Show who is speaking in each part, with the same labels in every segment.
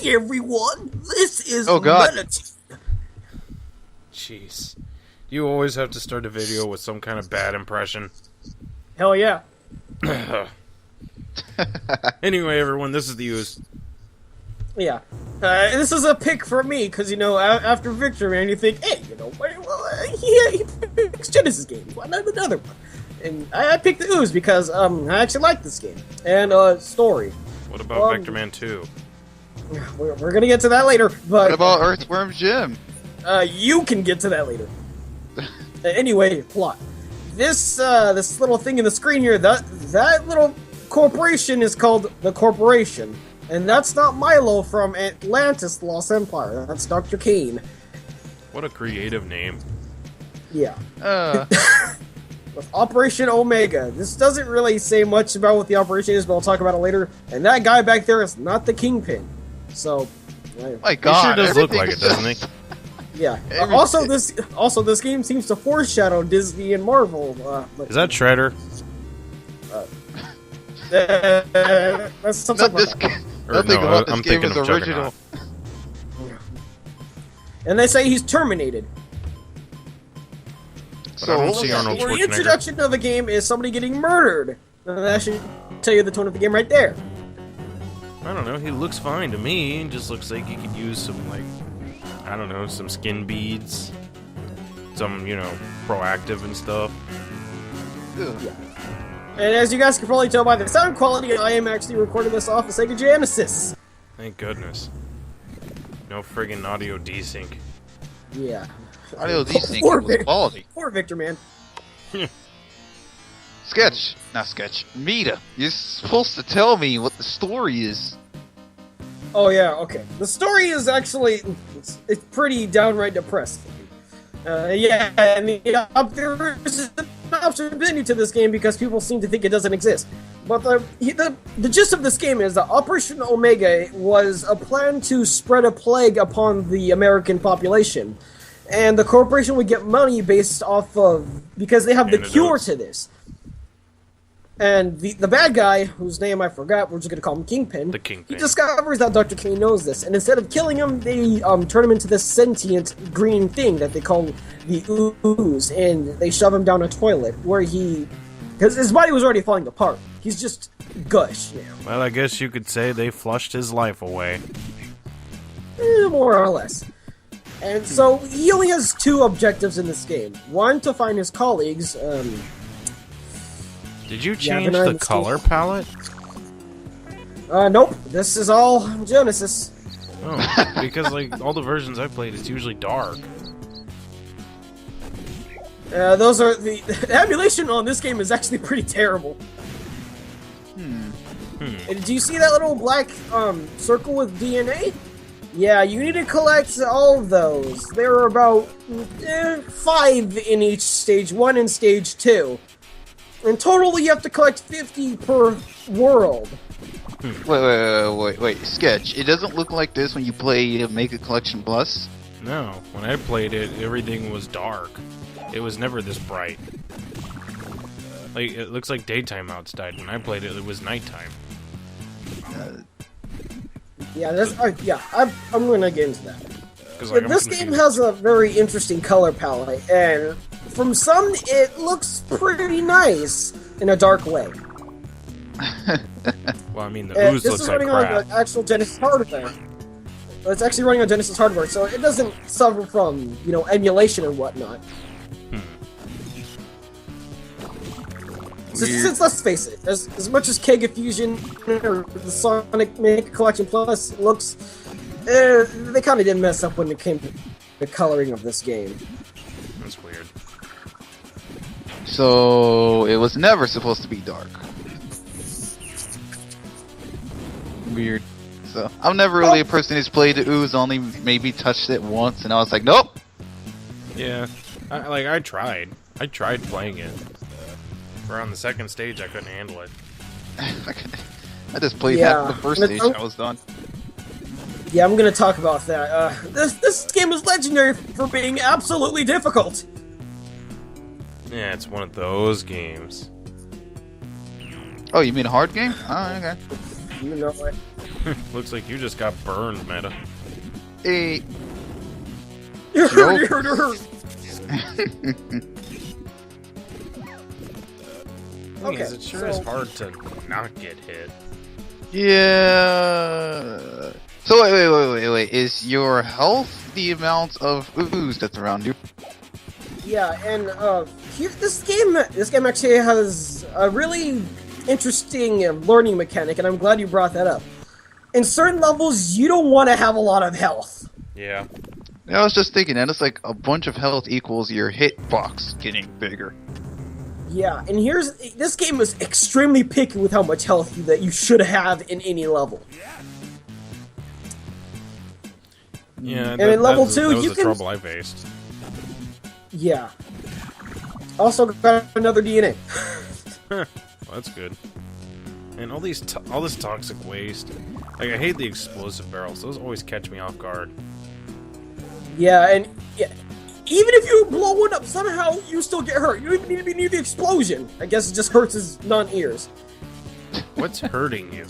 Speaker 1: Hey everyone, this is
Speaker 2: Oh God.
Speaker 1: Metateen.
Speaker 3: Jeez. You always have to start a video with some kind of bad impression.
Speaker 1: Hell yeah.
Speaker 3: Anyway, everyone, this is the Ooze.
Speaker 1: Yeah. This is a pick for me, because, you know, after Victor, man, you think, hey, you know, he picks Genesis games, why not another one? And I picked the Ooze because, I actually like this game. And, story.
Speaker 3: What about Vector Man 2?
Speaker 1: We're gonna get to that later, but...
Speaker 2: What about Earthworm Jim?
Speaker 1: You can get to that later. Anyway, plot. This little thing in the screen here, that little corporation is called the Corporation. And that's not Milo from Atlantis, the Lost Empire. That's Dr. Kane.
Speaker 3: What a creative name.
Speaker 1: Yeah.
Speaker 2: With
Speaker 1: Operation Omega. This doesn't really say much about what the operation is, but I'll talk about it later. And that guy back there is not the Kingpin. So...
Speaker 2: My God,
Speaker 3: he sure does look like it, doesn't he?
Speaker 1: Yeah. Also, this game seems to foreshadow Disney and Marvel.
Speaker 3: Is that Shredder?
Speaker 1: That's something
Speaker 2: Nothing about this game is original.
Speaker 1: And they say he's terminated.
Speaker 3: So I don't see Arnold
Speaker 1: The
Speaker 3: Schwarzenegger.
Speaker 1: introduction of the game is somebody getting murdered. And that should tell you the tone of the game right there.
Speaker 3: I don't know, he looks fine to me. He just looks like he could use some, like, I don't know, some skin beads. Some, you know, proactive and stuff.
Speaker 1: Yeah. And as you guys can probably tell by the sound quality, I am actually recording this off of Sega Genesis.
Speaker 3: Thank goodness. No friggin' audio desync.
Speaker 1: Yeah.
Speaker 2: Audio desync was quality.
Speaker 1: Poor Victor, man.
Speaker 2: Sketch. Not Sketch. Meta. You're supposed to tell me what the story is.
Speaker 1: Oh yeah, okay. The story is actually... It's pretty downright depressing. Yeah, and there is an option to this game because people seem to think it doesn't exist. But the gist of this game is that Operation Omega was a plan to spread a plague upon the American population. And the corporation would get money based off of... because they have the cure to this. And the bad guy, whose name I forgot, we're just gonna call him Kingpin.
Speaker 3: The Kingpin.
Speaker 1: He discovers that Dr. Kane knows this, and instead of killing him, they turn him into this sentient green thing that they call the Ooze, and they shove him down a toilet where because his body was already falling apart. He's just gush now.
Speaker 3: Well, I guess you could say they flushed his life away.
Speaker 1: More or less. And so he only has two objectives in this game. One, to find his colleagues.
Speaker 3: Did you change the color palette?
Speaker 1: Nope. This is all Genesis.
Speaker 3: Oh, because like all the versions I played, it's usually dark.
Speaker 1: Those are the emulation on this game is actually pretty terrible. And do you see that little black circle with DNA? Yeah, you need to collect all of those. There are about 5 in each stage 1 and stage 2. In total, you have to collect 50 per world.
Speaker 2: Wait, Sketch. It doesn't look like this when you play Mega Collection Plus?
Speaker 3: No, when I played it, everything was dark. It was never this bright. Like, it looks like daytime outside. When I played it, it was nighttime.
Speaker 1: Yeah, I'm gonna get into that.
Speaker 3: Like,
Speaker 1: this game has a very interesting color palette, and from some, it looks pretty nice in a dark way.
Speaker 3: Well, I mean, the Ooze looks like crap. This is running on
Speaker 1: the actual Genesis hardware. It's actually running on Genesis hardware, so it doesn't suffer from, you know, emulation and whatnot. Since let's face it, as much as Kega Fusion or the Sonic Mega Collection Plus looks, they kind of did mess up when it came to the coloring of this game.
Speaker 3: That's weird.
Speaker 2: So it was never supposed to be dark. Weird. So I'm never really a person who's played the Ooze. Only maybe touched it once, and I was like, nope.
Speaker 3: Yeah, I tried. I tried playing it. Around the second stage, I couldn't handle it.
Speaker 2: I just played half the first stage, and I was done.
Speaker 1: Yeah, I'm gonna talk about that. This game is legendary for being absolutely difficult.
Speaker 3: Yeah, it's one of those games.
Speaker 2: Oh, you mean a hard game? Oh, okay.
Speaker 1: You know what?
Speaker 3: Looks like you just got burned, Meta.
Speaker 2: Hey.
Speaker 1: You hurt, you hurt, you hurt. Okay,
Speaker 3: Yes, it sure is hard to not get hit.
Speaker 2: Yeah. So wait. Is your health the amount of ooze that's around you?
Speaker 1: Yeah, and this game actually has a really interesting learning mechanic, and I'm glad you brought that up. In certain levels, you don't want to have a lot of health.
Speaker 3: Yeah.
Speaker 2: I was just thinking that it's like a bunch of health equals your hitbox getting bigger.
Speaker 1: Yeah, and this game is extremely picky with how much health that you should have in any level.
Speaker 3: Yeah,
Speaker 1: and in level 2,
Speaker 3: that was
Speaker 1: you
Speaker 3: the
Speaker 1: can...
Speaker 3: trouble I faced.
Speaker 1: Yeah. Also got another DNA.
Speaker 3: Well, that's good. And all this toxic waste. Like, I hate the explosive barrels. Those always catch me off guard.
Speaker 1: Yeah, and even if you blow one up, somehow you still get hurt. You don't even need to be near the explosion. I guess it just hurts his non-ears.
Speaker 3: What's hurting you?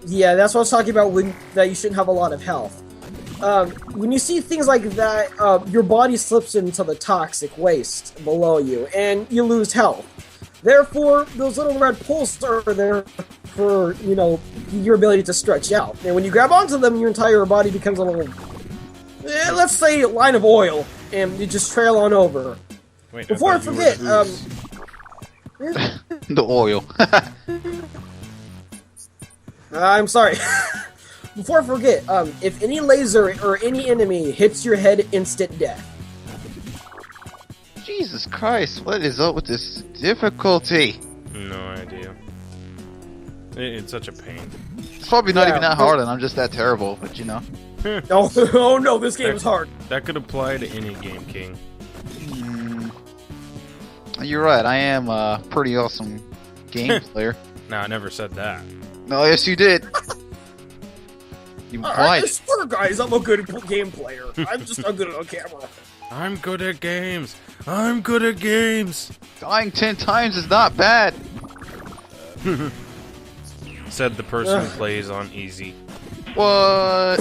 Speaker 1: Yeah, that's what I was talking about that you shouldn't have a lot of health. When you see things like that, your body slips into the toxic waste below you, and you lose health. Therefore, those little red pulses are there for, your ability to stretch out. And when you grab onto them, your entire body becomes a little, let's say, a line of oil, and you just trail on over.
Speaker 3: Wait,
Speaker 1: before I forget,
Speaker 2: the oil.
Speaker 1: I'm sorry. Before I forget, if any laser or any enemy hits your head, instant death.
Speaker 2: Jesus Christ, what is up with this difficulty?
Speaker 3: No idea. It's such a pain.
Speaker 2: It's probably not even that hard, and I'm just that terrible, but
Speaker 1: Oh no, this game is hard.
Speaker 3: That could apply to any game, King.
Speaker 2: You're right, I am a pretty awesome game player.
Speaker 3: No, I never said that.
Speaker 2: No, yes you did. You
Speaker 1: I swear, guys, I'm a good game player. I'm just not good on camera.
Speaker 3: I'm good at games. I'm good at games.
Speaker 2: Dying 10 times is not bad.
Speaker 3: Said the person who plays on easy.
Speaker 2: What?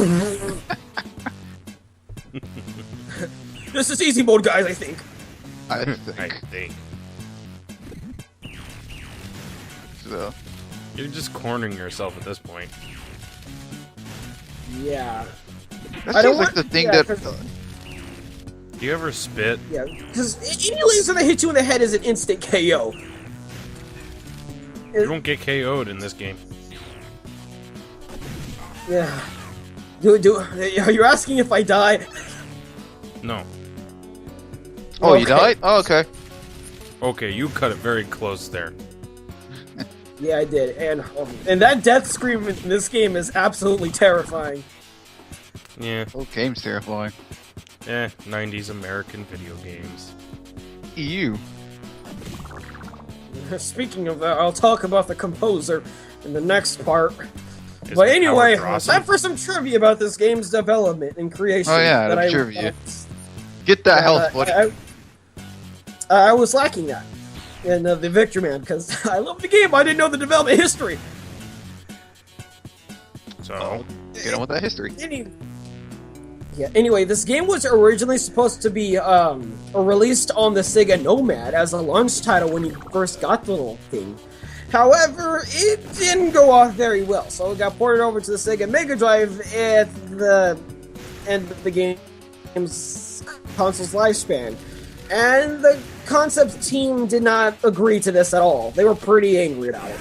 Speaker 1: This is easy mode, guys, I think.
Speaker 2: I
Speaker 3: I
Speaker 2: think.
Speaker 3: think.
Speaker 2: So.
Speaker 3: You're just cornering yourself at this point.
Speaker 1: Yeah.
Speaker 2: That seems like the thing that...
Speaker 3: Do you ever spit?
Speaker 1: Yeah, because any laser that hits you in the head is an instant KO.
Speaker 3: You don't get KO'd in this game.
Speaker 1: Yeah. Are you asking if I die?
Speaker 3: No.
Speaker 2: Oh, you died? Oh, okay.
Speaker 3: Okay, you cut it very close there.
Speaker 1: Yeah, I did, and that death scream in this game is absolutely terrifying.
Speaker 3: Yeah.
Speaker 2: Oh, game's terrifying.
Speaker 3: 90s American video games.
Speaker 2: EU.
Speaker 1: Speaking of that, I'll talk about the composer in the next part. But anyway, it's time for some trivia about this game's development and creation.
Speaker 2: Oh yeah, the trivia. Get that health, buddy.
Speaker 1: I was lacking that in the Victor Man because I love the game. I didn't know the development history.
Speaker 3: So
Speaker 2: get on with that history.
Speaker 1: Anyway, this game was originally supposed to be released on the Sega Nomad as a launch title when you first got the little thing. However, it didn't go off very well, so it got ported over to the Sega Mega Drive at the end of the game's console's lifespan. And the concept team did not agree to this at all. They were pretty angry about it.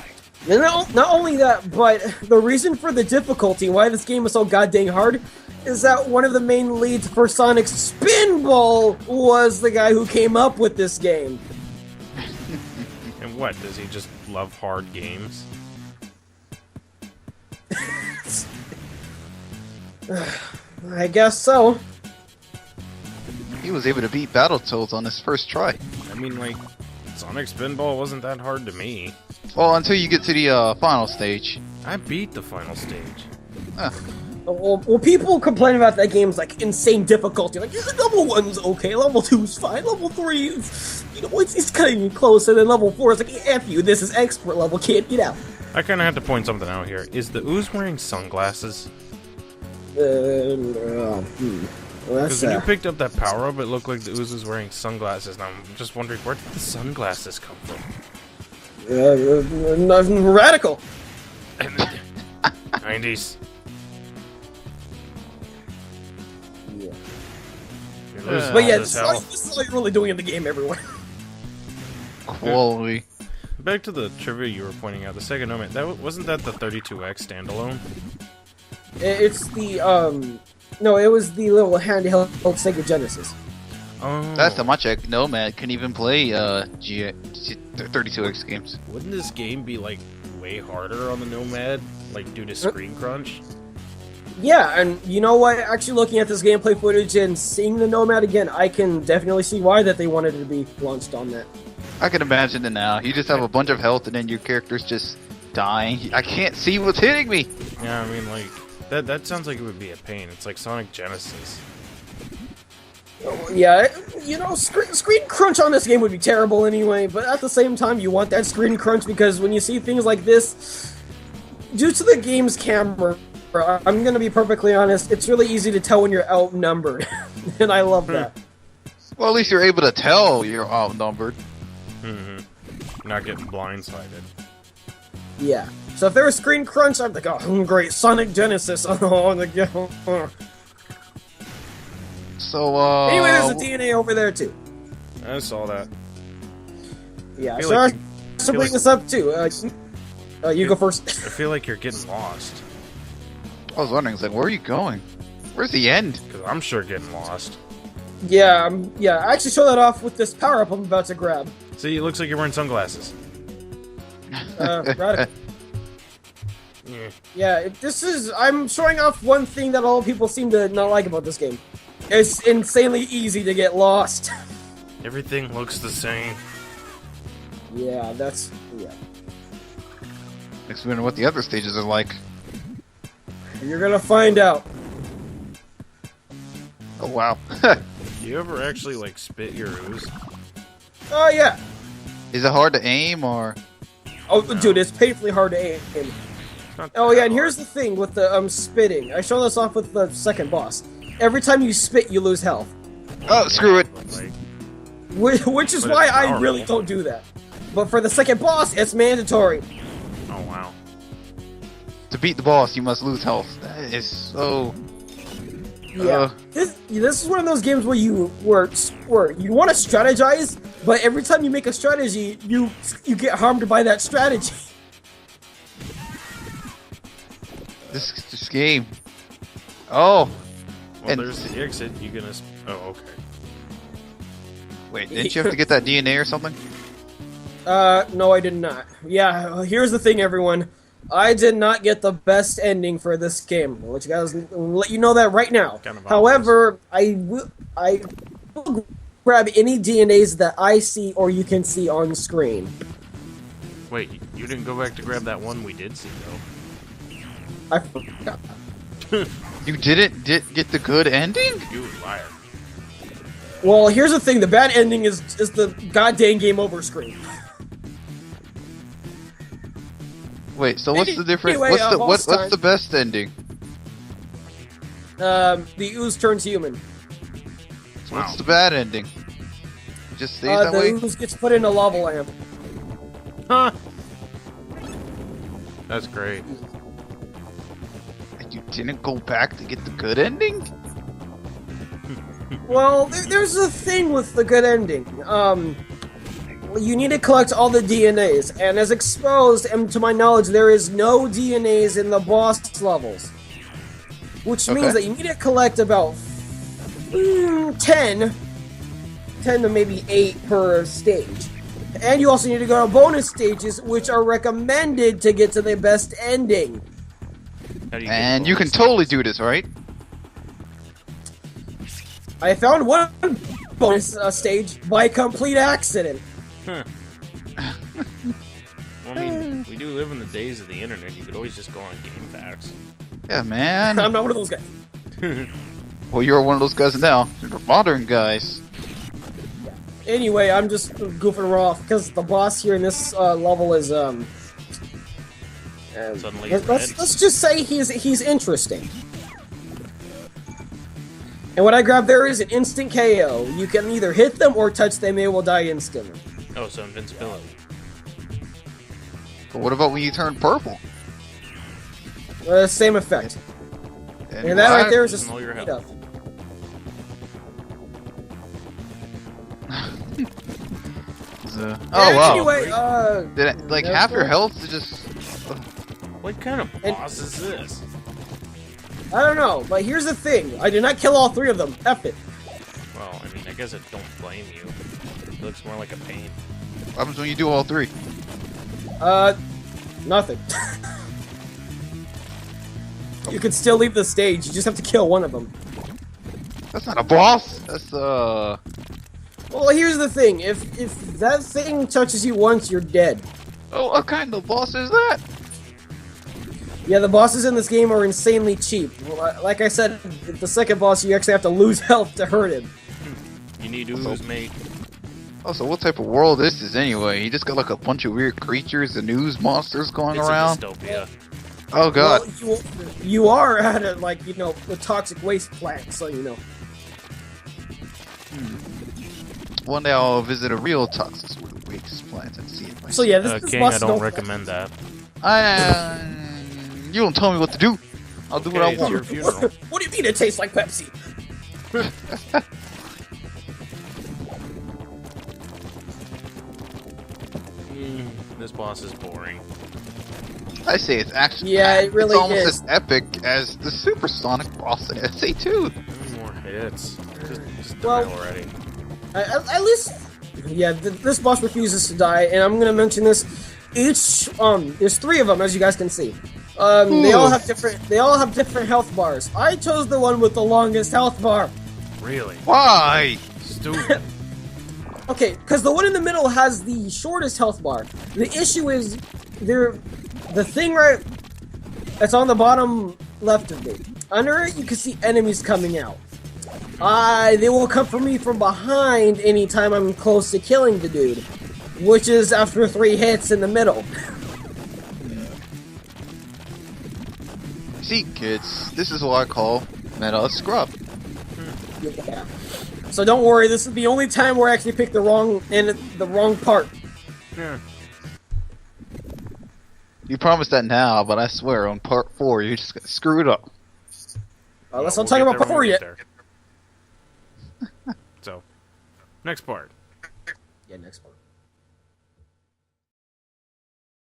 Speaker 1: And not only that, but the reason for the difficulty, why this game is so goddamn hard, is that one of the main leads for Sonic's Spinball was the guy who came up with this game.
Speaker 3: And what, does he just love hard games?
Speaker 1: I guess so.
Speaker 2: He was able to beat Battletoads on his first try.
Speaker 3: I mean, like, Sonic Spinball wasn't that hard to me.
Speaker 2: Well, until you get to the final stage.
Speaker 3: I beat the final stage.
Speaker 1: Well, people complain about that game's like insane difficulty. Like, level 1's okay, level 2's fine, level 3 is, it's cutting you close, and then level 4 is like, F you, this is expert level, can't get out.
Speaker 3: I kind of had to point something out here. Is the Ooze wearing sunglasses?
Speaker 1: Well, that's
Speaker 3: Because when you picked up that power up, it looked like the Ooze was wearing sunglasses. And I'm just wondering, where did the sunglasses come from?
Speaker 1: radical.
Speaker 3: 90s.
Speaker 1: Yeah.
Speaker 3: You're losing
Speaker 1: But
Speaker 3: all
Speaker 1: yeah,
Speaker 3: this
Speaker 1: this
Speaker 3: hell.
Speaker 1: is all you're really doing in the game, everyone.
Speaker 2: Quality.
Speaker 3: Back to the trivia you were pointing out, the Sega Nomad. Wasn't that the 32X standalone?
Speaker 1: It's the no, it was the little handheld Sega Genesis.
Speaker 3: Oh.
Speaker 2: That's how much Nomad can even play 32X games.
Speaker 3: Wouldn't this game be like way harder on the Nomad, like due to screen crunch?
Speaker 1: Yeah, and you know what? Actually, looking at this gameplay footage and seeing the Nomad again, I can definitely see why that they wanted it to be launched on that.
Speaker 2: I can imagine it now. You just have a bunch of health and then your character's just dying. I can't see what's hitting me.
Speaker 3: Yeah, I mean, like that sounds like it would be a pain. It's like Sonic Genesis.
Speaker 1: Yeah, you know, screen crunch on this game would be terrible anyway, but at the same time, you want that screen crunch because when you see things like this, due to the game's camera, I'm gonna be perfectly honest, it's really easy to tell when you're outnumbered, and I love that.
Speaker 2: Well, at least you're able to tell you're outnumbered.
Speaker 3: Not getting blindsided.
Speaker 1: Yeah. So if there was screen crunch, I'd be like, oh, great, Sonic Genesis. Oh, the
Speaker 2: So,
Speaker 1: Anyway, there's a DNA over there too.
Speaker 3: I saw that.
Speaker 1: Yeah,
Speaker 3: feel
Speaker 1: so
Speaker 3: like
Speaker 1: I
Speaker 3: you-
Speaker 1: should
Speaker 3: feel
Speaker 1: bring
Speaker 3: like-
Speaker 1: this up too. You go first.
Speaker 3: I feel like you're getting lost.
Speaker 2: I was wondering, it's like, where are you going? Where's the end?
Speaker 3: Because I'm sure getting lost.
Speaker 1: Yeah, I actually show that off with this power-up I'm about to grab.
Speaker 3: See, it looks like you're wearing sunglasses.
Speaker 1: Radical.
Speaker 3: Yeah.
Speaker 1: Yeah, I'm showing off one thing that all people seem to not like about this game. It's insanely easy to get lost.
Speaker 3: Everything looks the same.
Speaker 1: Yeah.
Speaker 2: Makes me wonder what the other stages are like.
Speaker 1: You're gonna find out.
Speaker 2: Oh, wow.
Speaker 3: Do you ever actually, like, spit your ooze?
Speaker 1: Oh, yeah.
Speaker 2: Is it hard to aim, or...?
Speaker 1: Oh, dude, it's painfully hard to aim.
Speaker 3: Not
Speaker 1: Oh,
Speaker 3: that
Speaker 1: yeah, and
Speaker 3: hard.
Speaker 1: here's the thing with the spitting. I show this off with the second boss. Every time you spit, you lose health.
Speaker 2: Oh, screw it.
Speaker 3: Like,
Speaker 1: Which is
Speaker 3: But
Speaker 1: why
Speaker 3: it's
Speaker 1: I
Speaker 3: powerful.
Speaker 1: really don't do that. But for the second boss, it's mandatory.
Speaker 3: oh, wow.
Speaker 2: To beat the boss, you must lose health. That is so...
Speaker 1: Yeah. This is one of those games where you want to strategize, but every time you make a strategy, you get harmed by that strategy.
Speaker 2: This game... Oh!
Speaker 3: Well,
Speaker 2: And-
Speaker 3: there's the exit. You gonna... Oh, okay.
Speaker 2: Wait, didn't you have to get that DNA or something?
Speaker 1: No, I did not. Yeah, here's the thing, everyone. I did not get the best ending for this game. I'll let you guys let you know that right now.
Speaker 3: Kind of
Speaker 1: However, I will grab any DNAs that I see or you can see on screen.
Speaker 3: Wait, you didn't go back to grab that one we did see, though.
Speaker 1: I forgot.
Speaker 2: You didn't get the good ending?
Speaker 3: You liar.
Speaker 1: Well, here's the thing. The bad ending is the goddamn game over screen.
Speaker 2: Wait, so what's the difference?
Speaker 1: Anyway,
Speaker 2: What's
Speaker 1: boss time.
Speaker 2: the best ending?
Speaker 1: The ooze turns human.
Speaker 2: So what's the bad ending? It just stays that
Speaker 1: The
Speaker 2: way?
Speaker 1: ooze gets put in a lava lamp.
Speaker 3: Huh? That's great.
Speaker 2: And you didn't go back to get the good ending?
Speaker 1: Well, there's a thing with the good ending. You need to collect all the DNAs, and as exposed, and to my knowledge, there is no DNAs in the boss levels. Which means
Speaker 2: Okay.
Speaker 1: that you need to collect about 10 to maybe 8 per stage. And you also need to go to bonus stages, which are recommended to get to the best ending.
Speaker 3: How do you get
Speaker 2: And you can
Speaker 3: bonus?
Speaker 2: totally do this, right?
Speaker 1: I found one bonus stage by complete accident.
Speaker 3: Huh. Well, I mean, we do live in the days of the internet. You could always just go on GameFAQs.
Speaker 2: Yeah, man.
Speaker 1: I'm not one of those guys.
Speaker 2: Well, you're one of those guys now. You're modern guys.
Speaker 1: Anyway, I'm just goofing her off because the boss here in this level is
Speaker 3: Suddenly he's
Speaker 1: let's just say he's interesting. And what I grabbed there is an instant KO. You can either hit them or touch them, they will die instantly.
Speaker 3: Oh, so invincibility.
Speaker 2: But what about when you turn purple?
Speaker 1: Same effect. And that right there is a
Speaker 3: Losing all your
Speaker 1: speed
Speaker 3: health.
Speaker 1: up.
Speaker 2: Oh wow!
Speaker 1: Anyway,
Speaker 2: Did it, like
Speaker 1: that's
Speaker 2: half your
Speaker 1: cool.
Speaker 2: health is just?
Speaker 3: What kind of boss is this?
Speaker 1: I don't know, but here's the thing. I did not kill all 3 of them. F it.
Speaker 3: Well, I mean, I guess I don't blame you. It looks more like a pain.
Speaker 2: What happens when you do all 3?
Speaker 1: Nothing. You can still leave the stage. You just have to kill one of them.
Speaker 2: That's not a boss. That's
Speaker 1: Well, here's the thing. If that thing touches you once, you're dead.
Speaker 2: Oh, what kind of boss is that?
Speaker 1: Yeah, the bosses in this game are insanely cheap. Like I said, the second boss, you actually have to lose health to hurt him.
Speaker 3: You need Ooze, mate.
Speaker 2: Oh, so what type of world is this anyway? You just got like a bunch of weird creatures and ooze monsters going
Speaker 3: It's
Speaker 2: around?
Speaker 3: a dystopia.
Speaker 2: Oh god.
Speaker 1: Well, you are at a, like, you know, a toxic waste plant, so you know.
Speaker 2: One day I'll visit a real toxic waste plant and see it myself.
Speaker 1: So yeah, this
Speaker 3: King,
Speaker 1: boss
Speaker 3: I don't recommend that.
Speaker 2: You don't tell me what to do. I'll do what I
Speaker 3: Okay, it's
Speaker 2: want.
Speaker 3: your funeral.
Speaker 1: What do you mean it tastes like Pepsi?
Speaker 3: This boss is boring.
Speaker 2: I say it's actually
Speaker 1: Yeah, it really
Speaker 2: it's almost
Speaker 1: is.
Speaker 2: as epic as the supersonic boss in SA2.
Speaker 3: More hits. Just
Speaker 1: Well-
Speaker 3: die already.
Speaker 1: At least, yeah, this boss refuses to die, and I'm gonna mention this. Each there's 3 of them, as you guys can see. They all have different health bars. I chose the one with the longest health bar.
Speaker 3: Really?
Speaker 2: Why?
Speaker 3: Stupid.
Speaker 1: Okay, because the one in the middle has the shortest health bar. The issue is the thing right that's on the bottom left of me. Under it, you can see enemies coming out. They will come for me from behind anytime I'm close to killing the dude, which is after 3 hits in the middle.
Speaker 2: See, kids, this is what I call meta scrub.
Speaker 1: Yeah. So don't worry, this is the only time where I actually picked the wrong part.
Speaker 3: Yeah.
Speaker 2: You promise that now, but I swear on part 4 you just got screwed up.
Speaker 1: Let's
Speaker 3: We'll
Speaker 1: not talk
Speaker 3: get
Speaker 1: about
Speaker 3: there
Speaker 1: part
Speaker 3: when
Speaker 1: 4
Speaker 3: we
Speaker 1: yet.
Speaker 3: get there. So, next part.
Speaker 1: Yeah, next part.